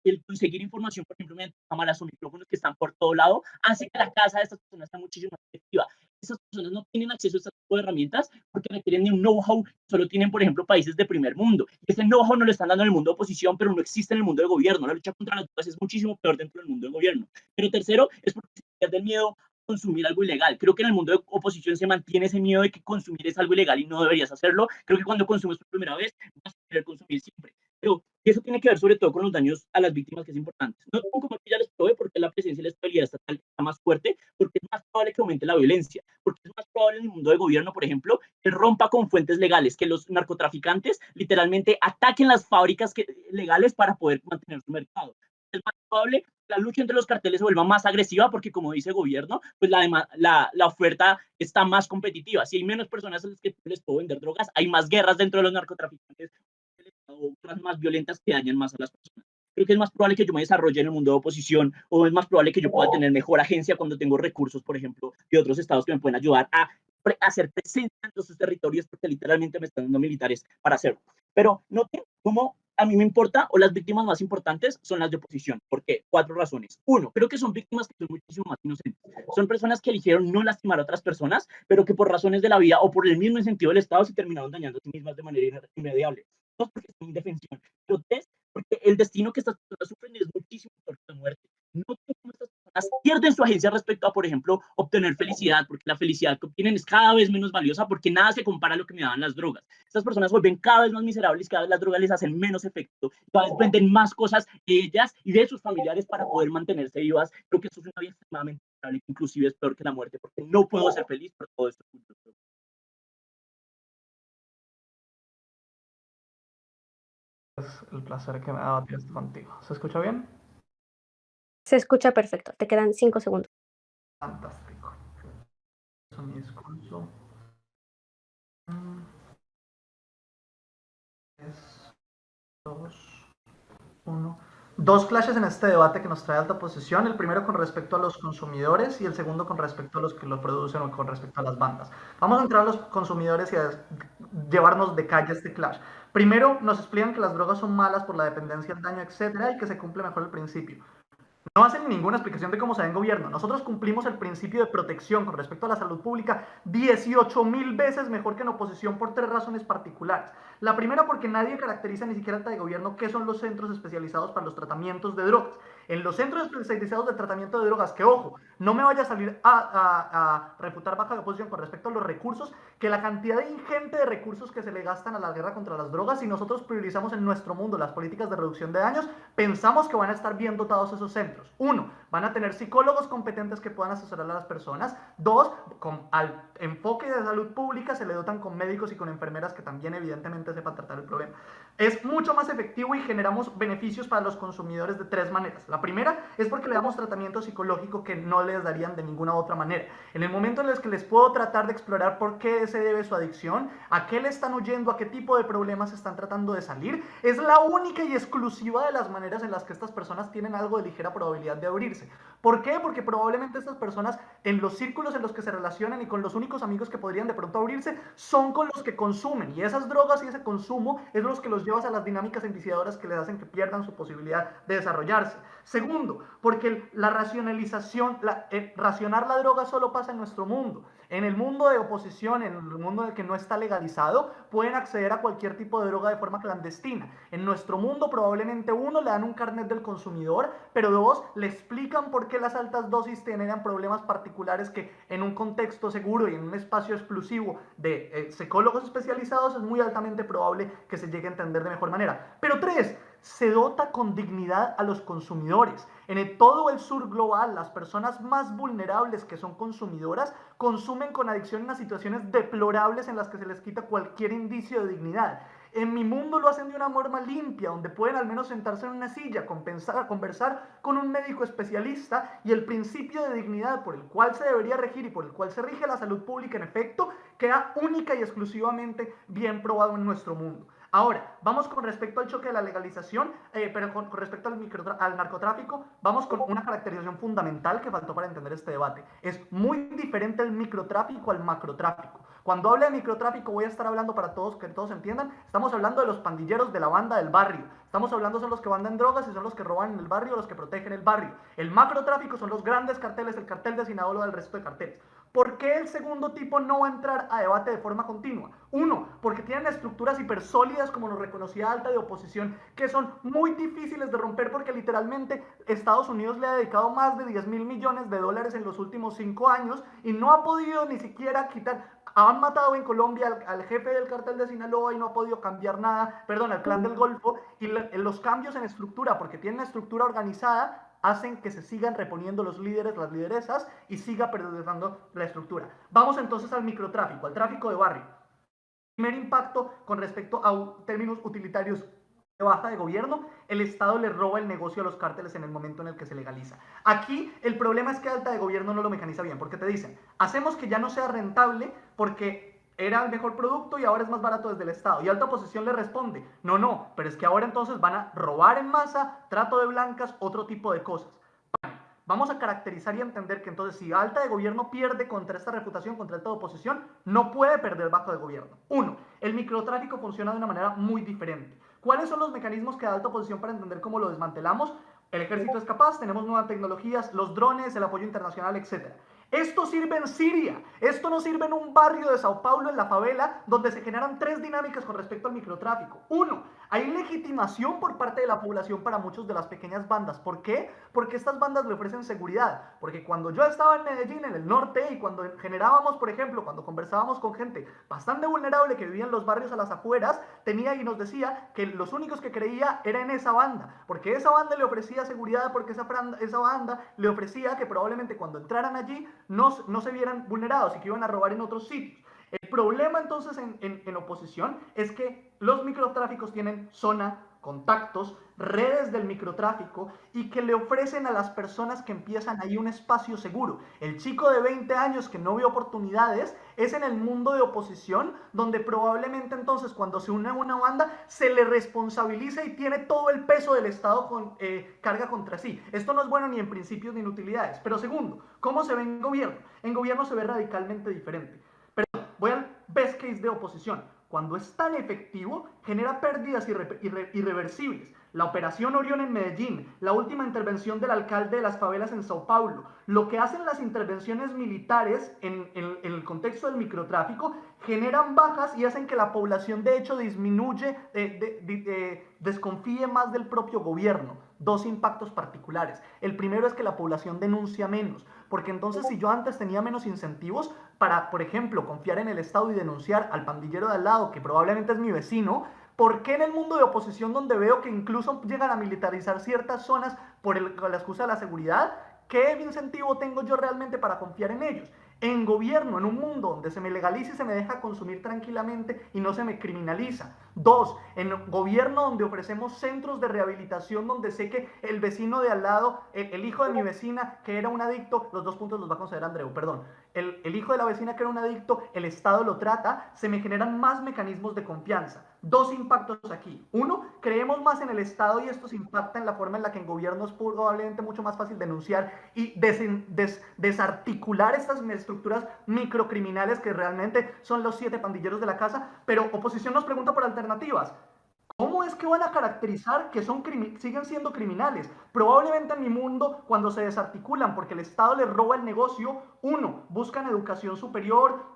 el conseguir información, por ejemplo, mediante cámaras o micrófonos que están por todo lado, hace que la casa de estas personas sea muchísimo más efectiva. Esas personas no tienen acceso a este tipo de herramientas porque requieren de un know-how que solo tienen, por ejemplo, países de primer mundo. Ese know-how no lo están dando en el mundo de oposición, pero no existe en el mundo del gobierno. La lucha contra las drogas es muchísimo peor dentro del mundo del gobierno. Pero tercero, es porque se pierde el miedo a consumir algo ilegal. Creo que en el mundo de oposición se mantiene ese miedo de que consumir es algo ilegal y no deberías hacerlo. Creo que cuando consumes por primera vez vas a querer consumir siempre. Pero eso tiene que ver sobre todo con los daños a las víctimas, que es importante. No como aquí ya les probé, porque la presencia y la estabilidad estatal está más fuerte, porque es más probable que aumente la violencia, porque es más probable en el mundo de gobierno, por ejemplo, que rompa con fuentes legales, que los narcotraficantes literalmente ataquen las fábricas legales para poder mantener su mercado. Es más probable que la lucha entre los carteles se vuelva más agresiva porque, como dice el gobierno, pues la oferta está más competitiva. Si hay menos personas a las que les puedo vender drogas, hay más guerras dentro de los narcotraficantes o otras más violentas que dañan más a las personas. Creo que es más probable que yo me desarrolle en el mundo de oposición o es más probable que yo pueda tener mejor agencia cuando tengo recursos, por ejemplo, de otros estados que me pueden ayudar a hacer presencia en sus territorios porque literalmente me están dando militares para hacerlo. Pero noten cómo a mí me importa o las víctimas más importantes son las de oposición. ¿Por qué? 4 razones. 1, creo que son víctimas que son muchísimo más inocentes. Son personas que eligieron no lastimar a otras personas, pero que por razones de la vida o por el mismo incentivo del Estado se terminaron dañando a sí mismas de manera irremediable. 2, porque están en indefensión. Pero 3, porque el destino que estas personas sufren es muchísimo peor que la muerte. No cómo estas personas pierden su agencia respecto a, por ejemplo, obtener felicidad, porque la felicidad que obtienen es cada vez menos valiosa porque nada se compara a lo que me daban las drogas. Estas personas vuelven cada vez más miserables, cada vez las drogas les hacen menos efecto, cada vez venden más cosas de ellas y de sus familiares para poder mantenerse vivas. Creo que eso es una vida extremadamente miserable, que inclusive es peor que la muerte, porque no puedo ser feliz por todo esto. Es el placer que me ha dado esto contigo. ¿Se escucha bien? Se escucha perfecto. Te quedan 5 segundos. Fantástico. Eso es mi discurso. 3, 2, 1. 2 clashes en este debate que nos trae alta posición. El primero con respecto a los consumidores y el segundo con respecto a los que lo producen o con respecto a las bandas. Vamos a entrar a los consumidores y a llevarnos de calle este clash. Primero nos explican que las drogas son malas por la dependencia, el daño, etcétera, y que se cumple mejor el principio. No hacen ninguna explicación de cómo se da en gobierno. Nosotros cumplimos el principio de protección con respecto a la salud pública 18.000 veces mejor que en oposición por 3 razones particulares. La primera, porque nadie caracteriza ni siquiera de gobierno qué son los centros especializados para los tratamientos de drogas. En los centros especializados de tratamiento de drogas, que ojo, no me vaya a salir a refutar baja de oposición con respecto a los recursos, que la cantidad ingente de recursos que se le gastan a la guerra contra las drogas, si nosotros priorizamos en nuestro mundo las políticas de reducción de daños, pensamos que van a estar bien dotados esos centros. 1, van a tener psicólogos competentes que puedan asesorar a las personas. 2, al enfoque de salud pública se le dotan con médicos y con enfermeras que también evidentemente sepan tratar el problema. Es mucho más efectivo y generamos beneficios para los consumidores de 3 maneras. La primera es porque le damos tratamiento psicológico que no les darían de ninguna otra manera. En el momento en el que les puedo tratar de explorar por qué se debe su adicción, a qué le están huyendo, a qué tipo de problemas están tratando de salir, es la única y exclusiva de las maneras en las que estas personas tienen algo de ligera probabilidad de abrirse. ¿Por qué? Porque probablemente estas personas, en los círculos en los que se relacionan y con los únicos amigos que podrían de pronto abrirse, son con los que consumen. Y esas drogas y ese consumo es los que los lleva a las dinámicas enviciadoras que les hacen que pierdan su posibilidad de desarrollarse. Segundo, porque la racionalización, racionar la droga solo pasa en nuestro mundo. En el mundo de oposición, en el mundo en el que no está legalizado, pueden acceder a cualquier tipo de droga de forma clandestina. En nuestro mundo probablemente 1, le dan un carnet del consumidor, pero 2, le explican por qué las altas dosis generan problemas particulares que en un contexto seguro y en un espacio exclusivo de psicólogos especializados es muy altamente probable que se llegue a entender de mejor manera. Pero 3, se dota con dignidad a los consumidores. En todo el sur global, las personas más vulnerables que son consumidoras consumen con adicción en las situaciones deplorables en las que se les quita cualquier indicio de dignidad. En mi mundo lo hacen de una forma limpia, donde pueden al menos sentarse en una silla, conversar con un médico especialista, y el principio de dignidad por el cual se debería regir y por el cual se rige la salud pública en efecto queda única y exclusivamente bien probado en nuestro mundo. Ahora, vamos con respecto al choque de la legalización, pero con respecto al narcotráfico, vamos con una caracterización fundamental que faltó para entender este debate. Es muy diferente el microtráfico al macrotráfico. Cuando hable de microtráfico voy a estar hablando para todos, que todos entiendan, estamos hablando de los pandilleros de la banda del barrio. Estamos hablando son los que venden drogas y son los que roban en el barrio, los que protegen el barrio. El macrotráfico son los grandes carteles, el cartel de Sinaloa, el resto de carteles. ¿Por qué el segundo tipo no va a entrar a debate de forma continua? Uno, porque tienen estructuras hipersólidas, como nos reconocía Alta, de oposición, que son muy difíciles de romper porque literalmente Estados Unidos le ha dedicado más de 10.000 millones de dólares en los últimos 5 años y no ha podido ni siquiera quitar. Han matado en Colombia al jefe del cartel de Sinaloa y no ha podido cambiar nada, perdón, al clan del Golfo, y los cambios en estructura, porque tienen una estructura organizada, hacen que se sigan reponiendo los líderes, las lideresas, y siga perdurando la estructura. Vamos entonces al microtráfico, al tráfico de barrio. Primer impacto con respecto a términos utilitarios de baja de gobierno, el Estado le roba el negocio a los cárteles en el momento en el que se legaliza. Aquí el problema es que Alta de gobierno no lo mecaniza bien, porque te dicen, hacemos que ya no sea rentable porque era el mejor producto y ahora es más barato desde el Estado. Y Alta Oposición le responde, no, pero es que ahora entonces van a robar en masa, trato de blancas, otro tipo de cosas. Vamos a caracterizar y entender que entonces si Alta de gobierno pierde contra esta reputación, contra Alta de oposición, no puede perder bajo de gobierno. Uno, el microtráfico funciona de una manera muy diferente. ¿Cuáles son los mecanismos que da Alta oposición para entender cómo lo desmantelamos? El ejército es capaz, tenemos nuevas tecnologías, los drones, el apoyo internacional, etc. Esto sirve en Siria, esto no sirve en un barrio de Sao Paulo, en la favela, donde se generan tres dinámicas con respecto al microtráfico. Uno, hay legitimación por parte de la población para muchas de las pequeñas bandas. ¿Por qué? Porque estas bandas le ofrecen seguridad. Porque cuando yo estaba en Medellín, en el norte, y cuando generábamos, por ejemplo, cuando conversábamos con gente bastante vulnerable que vivía en los barrios a las afueras, tenía y nos decía que los únicos que creía era en esa banda. Porque esa banda le ofrecía seguridad, porque esa banda le ofrecía que probablemente cuando entraran allí no se vieran vulnerados y que iban a robar en otros sitios. El problema entonces en oposición es que los microtráficos tienen zona, contactos, redes del microtráfico y que le ofrecen a las personas que empiezan ahí un espacio seguro. El chico de 20 años que no ve oportunidades es en el mundo de oposición donde probablemente entonces cuando se une a una banda se le responsabiliza y tiene todo el peso del Estado carga contra sí. Esto no es bueno ni en principios ni en utilidades. Pero segundo, ¿cómo se ve en gobierno? En gobierno se ve radicalmente diferente. Pero voy al best case de oposición. Cuando es tan efectivo, genera pérdidas irreversibles. La operación Orión en Medellín, la última intervención del alcalde de las favelas en Sao Paulo, lo que hacen las intervenciones militares en el contexto del microtráfico, generan bajas y hacen que la población de hecho disminuye, desconfíe más del propio gobierno. Dos impactos particulares. El primero es que la población denuncia menos, porque entonces si yo antes tenía menos incentivos para, por ejemplo, confiar en el Estado y denunciar al pandillero de al lado, que probablemente es mi vecino, ¿por qué en el mundo de oposición donde veo que incluso llegan a militarizar ciertas zonas con la excusa de la seguridad, qué incentivo tengo yo realmente para confiar en ellos? En gobierno, en un mundo donde se me legaliza y se me deja consumir tranquilamente y no se me criminaliza. Dos, en gobierno donde ofrecemos centros de rehabilitación donde sé que el vecino de al lado, el hijo de mi vecina que era un adicto, los 2 puntos los va a considerar Andreu, perdón. El hijo de la vecina que era un adicto, el Estado lo trata, se me generan más mecanismos de confianza. Dos impactos aquí. Uno, creemos más en el Estado y esto se impacta en la forma en la que en gobierno es probablemente mucho más fácil denunciar y desarticular estas estructuras microcriminales que realmente son los 7 pandilleros de la casa, pero oposición nos pregunta por alternativas. ¿Cómo es que van a caracterizar que siguen siendo criminales? Probablemente en mi mundo, cuando se desarticulan porque el Estado les roba el negocio, 1, buscan educación superior,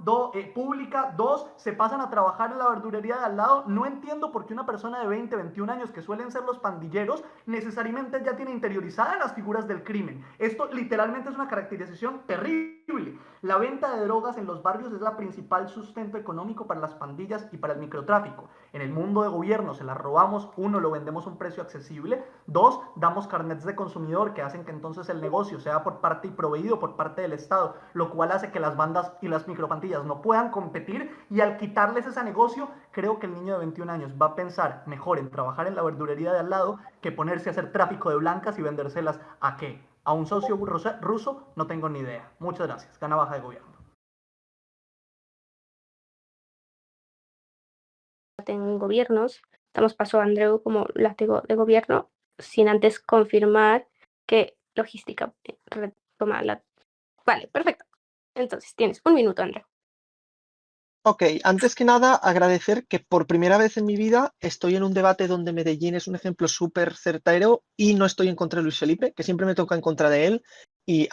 pública, 2, se pasan a trabajar en la verdulería de al lado. No entiendo por qué una persona de 20, 21 años, que suelen ser los pandilleros, necesariamente ya tiene interiorizadas las figuras del crimen. Esto literalmente es una caracterización terrible. La venta de drogas en los barrios es la principal sustento económico para las pandillas y para el microtráfico. En el mundo de gobierno se las robamos, 1, lo vendemos a un precio accesible, 2, damos carnets de consumidor que hacen que entonces el negocio sea por parte y proveído por parte del Estado, lo cual hace que las bandas y las micropantallas no puedan competir, y al quitarles ese negocio, creo que el niño de 21 años va a pensar mejor en trabajar en la verdulería de al lado que ponerse a hacer tráfico de blancas y vendérselas ¿a qué? ¿A un socio ruso? No tengo ni idea. Muchas gracias. Gana Baja de Gobierno. En gobiernos, damos paso a Andreu como látigo de gobierno, sin antes confirmar que logística retoma la... Vale, perfecto. Entonces, tienes 1 minuto, Andreu. Ok, antes que nada, agradecer que por primera vez en mi vida estoy en un debate donde Medellín es un ejemplo súper certero y no estoy en contra de Luis Felipe, que siempre me toca en contra de él y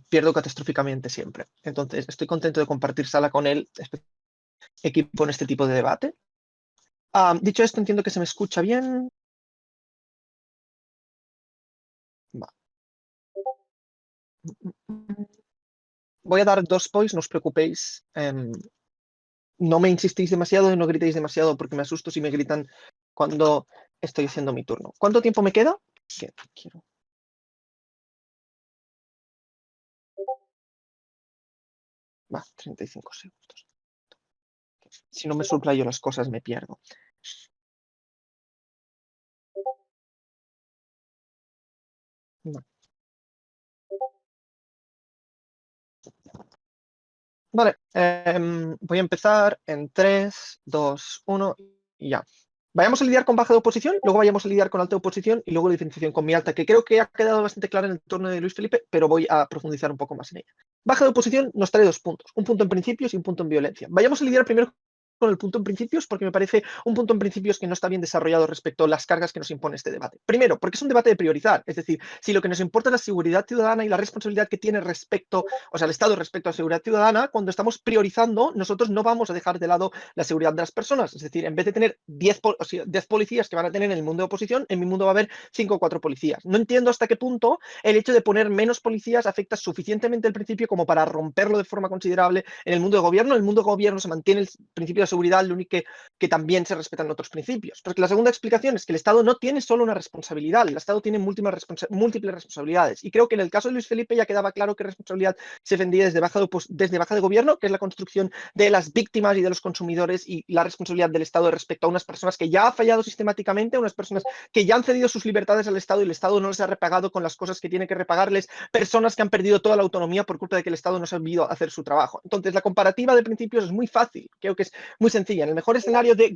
pierdo catastróficamente siempre. Entonces, estoy contento de compartir sala con él, equipo en este tipo de debate. Dicho esto, entiendo que se me escucha bien. Va. Voy a dar 2 points, no os preocupéis. No me insistéis demasiado y no gritéis demasiado porque me asusto si me gritan cuando estoy haciendo mi turno. ¿Cuánto tiempo me queda? Quiero. Va, 35 segundos. Si no me subrayo las cosas me pierdo. No. Vale, voy a empezar en 3, 2, 1 y ya. Vayamos a lidiar con baja de oposición, luego vayamos a lidiar con alta de oposición y luego la diferenciación con mi alta, que creo que ha quedado bastante clara en el turno de Luis Felipe, pero voy a profundizar un poco más en ella. Baja de oposición nos trae 2 puntos, un punto en principios y un punto en violencia. Vayamos a lidiar primero con el punto en principios porque me parece un punto en principios que no está bien desarrollado respecto a las cargas que nos impone este debate. Primero, porque es un debate de priorizar, es decir, si lo que nos importa es la seguridad ciudadana y la responsabilidad que tiene respecto, o sea, el Estado respecto a la seguridad ciudadana, cuando estamos priorizando, nosotros no vamos a dejar de lado la seguridad de las personas. Es decir, en vez de tener 10 policías que van a tener en el mundo de oposición, en mi mundo va a haber 5 o 4 policías. No entiendo hasta qué punto el hecho de poner menos policías afecta suficientemente el principio como para romperlo de forma considerable en el mundo de gobierno. En el mundo de gobierno se mantiene el principio de seguridad, lo único que también se respetan otros principios. Porque la segunda explicación es que el Estado no tiene solo una responsabilidad, el Estado tiene múltiples responsabilidades. Y creo que en el caso de Luis Felipe ya quedaba claro qué responsabilidad se vendía desde baja de gobierno, que es la construcción de las víctimas y de los consumidores y la responsabilidad del Estado respecto a unas personas que ya ha fallado sistemáticamente, unas personas que ya han cedido sus libertades al Estado y el Estado no les ha repagado con las cosas que tiene que repagarles, personas que han perdido toda la autonomía por culpa de que el Estado no se ha sabido hacer su trabajo. Entonces, la comparativa de principios es muy fácil, creo que es muy sencilla. En el mejor escenario de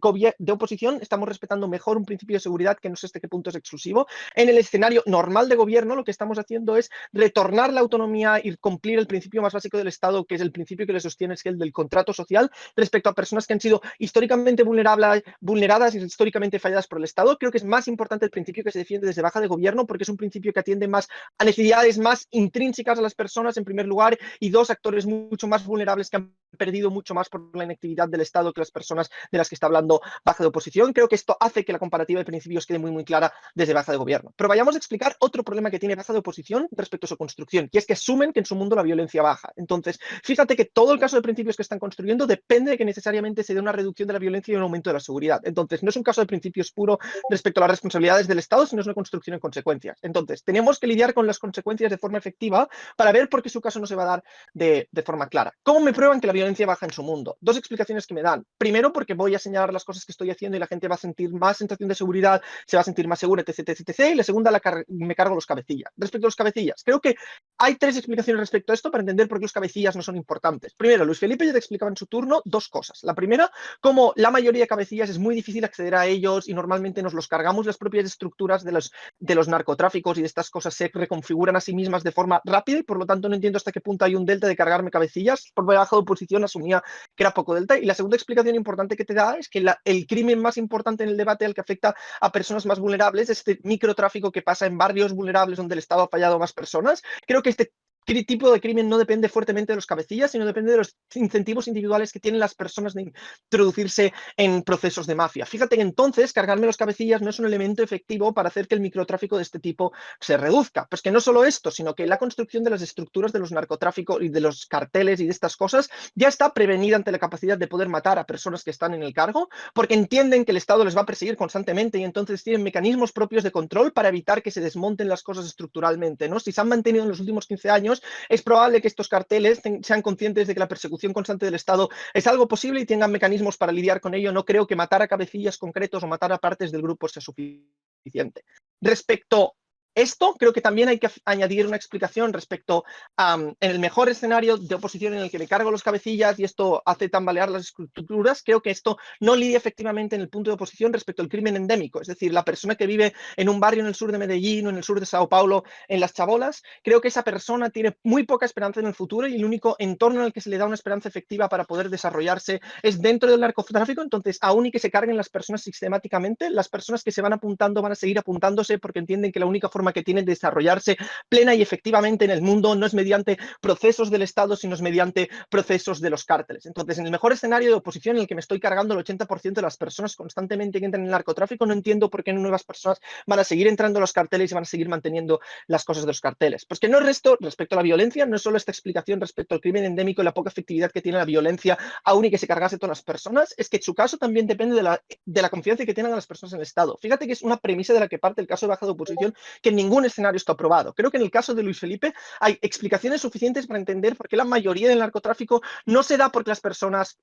oposición estamos respetando mejor un principio de seguridad que no sé hasta qué punto es exclusivo. En el escenario normal de gobierno lo que estamos haciendo es retornar la autonomía y cumplir el principio más básico del Estado, que es el principio que le sostiene, es el del contrato social respecto a personas que han sido históricamente vulneradas y históricamente falladas por el Estado. Creo que es más importante el principio que se defiende desde baja de gobierno porque es un principio que atiende más a necesidades más intrínsecas a las personas en primer lugar y 2 actores mucho más vulnerables que han perdido mucho más por la inactividad del Estado que las personas de las que está hablando baja de oposición. Creo que esto hace que la comparativa de principios quede muy clara desde baja de gobierno. Pero vayamos a explicar otro problema que tiene baja de oposición respecto a su construcción, y es que asumen que en su mundo la violencia baja. Entonces, fíjate que todo el caso de principios que están construyendo depende de que necesariamente se dé una reducción de la violencia y un aumento de la seguridad. Entonces, no es un caso de principios puro respecto a las responsabilidades del Estado, sino es una construcción en consecuencias. Entonces, tenemos que lidiar con las consecuencias de forma efectiva para ver por qué su caso no se va a dar de forma clara. ¿Cómo me prueban que la violencia baja en su mundo? 2 explicaciones que me dan. Primero, porque voy a señalar las cosas que estoy haciendo y la gente va a sentir más sensación de seguridad, se va a sentir más segura, etc. Y la segunda, me cargo los cabecillas. Respecto a los cabecillas, creo que hay 3 explicaciones respecto a esto para entender por qué los cabecillas no son importantes. Primero, Luis Felipe ya te explicaba en su turno 2 cosas. La primera, como la mayoría de cabecillas es muy difícil acceder a ellos y normalmente nos los cargamos, las propias estructuras de los narcotráficos y de estas cosas se reconfiguran a sí mismas de forma rápida y por lo tanto no entiendo hasta qué punto hay un delta de cargarme cabecillas. Por debajo de oposición asumía que era poco delta. Y la segunda explicación importante que te da es que el crimen más importante en el debate al que afecta a personas más vulnerables es este microtráfico que pasa en barrios vulnerables donde el Estado ha fallado a más personas. Creo que este tipo de crimen no depende fuertemente de los cabecillas, sino depende de los incentivos individuales que tienen las personas de introducirse en procesos de mafia. Fíjate que entonces cargarme los cabecillas no es un elemento efectivo para hacer que el microtráfico de este tipo se reduzca. Pues que no solo esto, sino que la construcción de las estructuras de los narcotráficos y de los carteles y de estas cosas ya está prevenida ante la capacidad de poder matar a personas que están en el cargo, porque entienden que el Estado les va a perseguir constantemente y entonces tienen mecanismos propios de control para evitar que se desmonten las cosas estructuralmente, ¿no? Si se han mantenido en los últimos 15 años, es probable que estos carteles sean conscientes de que la persecución constante del Estado es algo posible y tengan mecanismos para lidiar con ello. No creo que matar a cabecillas concretos o matar a partes del grupo sea suficiente. Respecto esto, creo que también hay que añadir una explicación respecto a, en el mejor escenario de oposición en el que me cargo los cabecillas y esto hace tambalear las estructuras, creo que esto no lidia efectivamente en el punto de oposición respecto al crimen endémico, es decir, la persona que vive en un barrio en el sur de Medellín o en el sur de Sao Paulo, en Las Chabolas, creo que esa persona tiene muy poca esperanza en el futuro y el único entorno en el que se le da una esperanza efectiva para poder desarrollarse es dentro del narcotráfico. Entonces, aún y que se carguen las personas sistemáticamente, las personas que se van apuntando van a seguir apuntándose porque entienden que la única forma que tienen de desarrollarse plena y efectivamente en el mundo no es mediante procesos del Estado, sino es mediante procesos de los cárteles. Entonces, en el mejor escenario de oposición en el que me estoy cargando el 80% de las personas constantemente que entran en el narcotráfico, no entiendo por qué nuevas personas van a seguir entrando a los carteles y van a seguir manteniendo las cosas de los carteles. Pues que no es respecto a la violencia, no es solo esta explicación respecto al crimen endémico y la poca efectividad que tiene la violencia, aún y que se cargase todas las personas, es que su caso también depende de la confianza que tienen las personas en el Estado. Fíjate que es una premisa de la que parte el caso de baja de oposición, que en ningún escenario está aprobado. Creo que en el caso de Luis Felipe hay explicaciones suficientes para entender por qué la mayoría del narcotráfico no se da porque las personas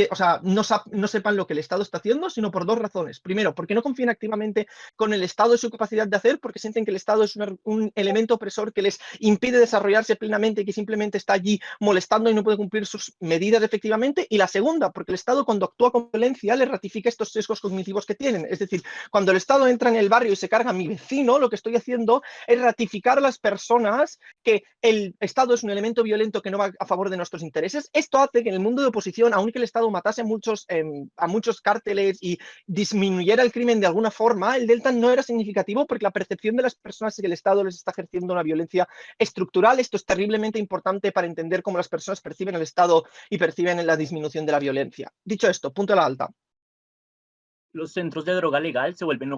no sepan lo que el Estado está haciendo, sino por dos razones. Primero, porque no confían activamente con el Estado y su capacidad de hacer, porque sienten que el Estado es un elemento opresor que les impide desarrollarse plenamente y que simplemente está allí molestando y no puede cumplir sus medidas efectivamente. Y la segunda, porque el Estado, cuando actúa con violencia, le ratifica estos sesgos cognitivos que tienen. Es decir, cuando el Estado entra en el barrio y se carga a mi vecino, lo que estoy haciendo es ratificar a las personas que el Estado es un elemento violento que no va a favor de nuestros intereses. Esto hace que en el mundo de oposición, aunque el Estado matase a muchos cárteles y disminuyera el crimen de alguna forma, el delta no era significativo porque la percepción de las personas es que el Estado les está ejerciendo una violencia estructural. Esto es terriblemente importante para entender cómo las personas perciben el Estado y perciben la disminución de la violencia. Dicho esto, punto a la alta. Los centros de droga legal se vuelven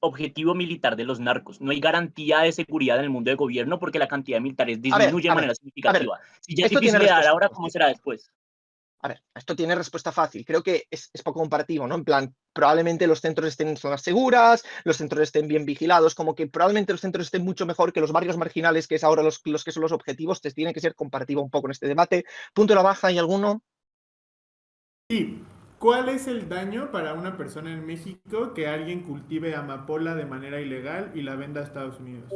objetivo militar de los narcos. No hay garantía de seguridad en el mundo de gobierno porque la cantidad de militares disminuye de manera significativa. Si ya es difícil de dar ahora, ¿cómo será después? A ver, esto tiene respuesta fácil. Creo que es poco comparativo, ¿no? En plan, probablemente los centros estén en zonas seguras, los centros estén bien vigilados, como que probablemente los centros estén mucho mejor que los barrios marginales, que es ahora los que son los objetivos. Entonces tiene que ser comparativo un poco en este debate. Punto de la baja, ¿hay alguno? Sí. ¿Cuál es el daño para una persona en México que alguien cultive amapola de manera ilegal y la venda a Estados Unidos?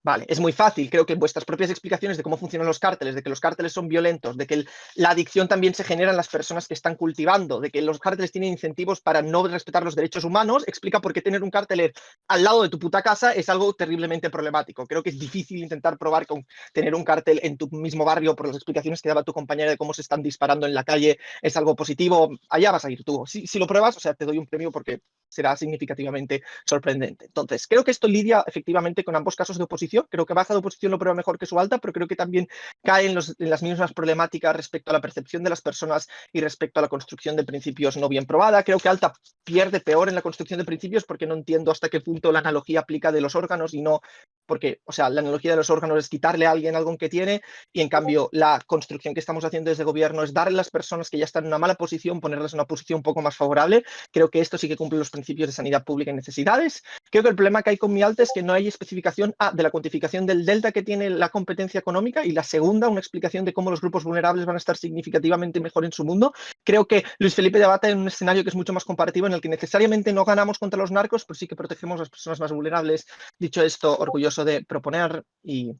Vale, es muy fácil. Creo que vuestras propias explicaciones de cómo funcionan los cárteles, de que los cárteles son violentos, de que la adicción también se genera en las personas que están cultivando, de que los cárteles tienen incentivos para no respetar los derechos humanos, explica por qué tener un cártel al lado de tu puta casa es algo terriblemente problemático. Creo que es difícil intentar probar con tener un cártel en tu mismo barrio por las explicaciones que daba tu compañera de cómo se están disparando en la calle es algo positivo. Allá vas a ir tú. Si lo pruebas, o sea, te doy un premio porque será significativamente sorprendente. Entonces, creo que esto lidia efectivamente con ambos casos de oposición. Creo que baja de oposición lo prueba mejor que su alta, pero creo que también cae en las mismas problemáticas respecto a la percepción de las personas y respecto a la construcción de principios no bien probada. Creo que alta pierde peor en la construcción de principios porque no entiendo hasta qué punto la analogía aplica de los órganos y no porque, o sea, la analogía de los órganos es quitarle a alguien algo que tiene y en cambio la construcción que estamos haciendo desde el gobierno es darle a las personas que ya están en una mala posición, ponerlas en una posición un poco más favorable. Creo que esto sí que cumple los principios de sanidad pública y necesidades. Creo que el problema que hay con mi alta es que no hay especificación de la cuantificación del delta que tiene la competencia económica y la segunda, una explicación de cómo los grupos vulnerables van a estar significativamente mejor en su mundo. Creo que Luis Felipe debate en un escenario que es mucho más comparativo en el que necesariamente no ganamos contra los narcos, pero sí que protegemos a las personas más vulnerables. Dicho esto, orgulloso de proponer y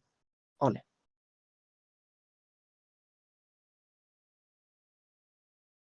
ole.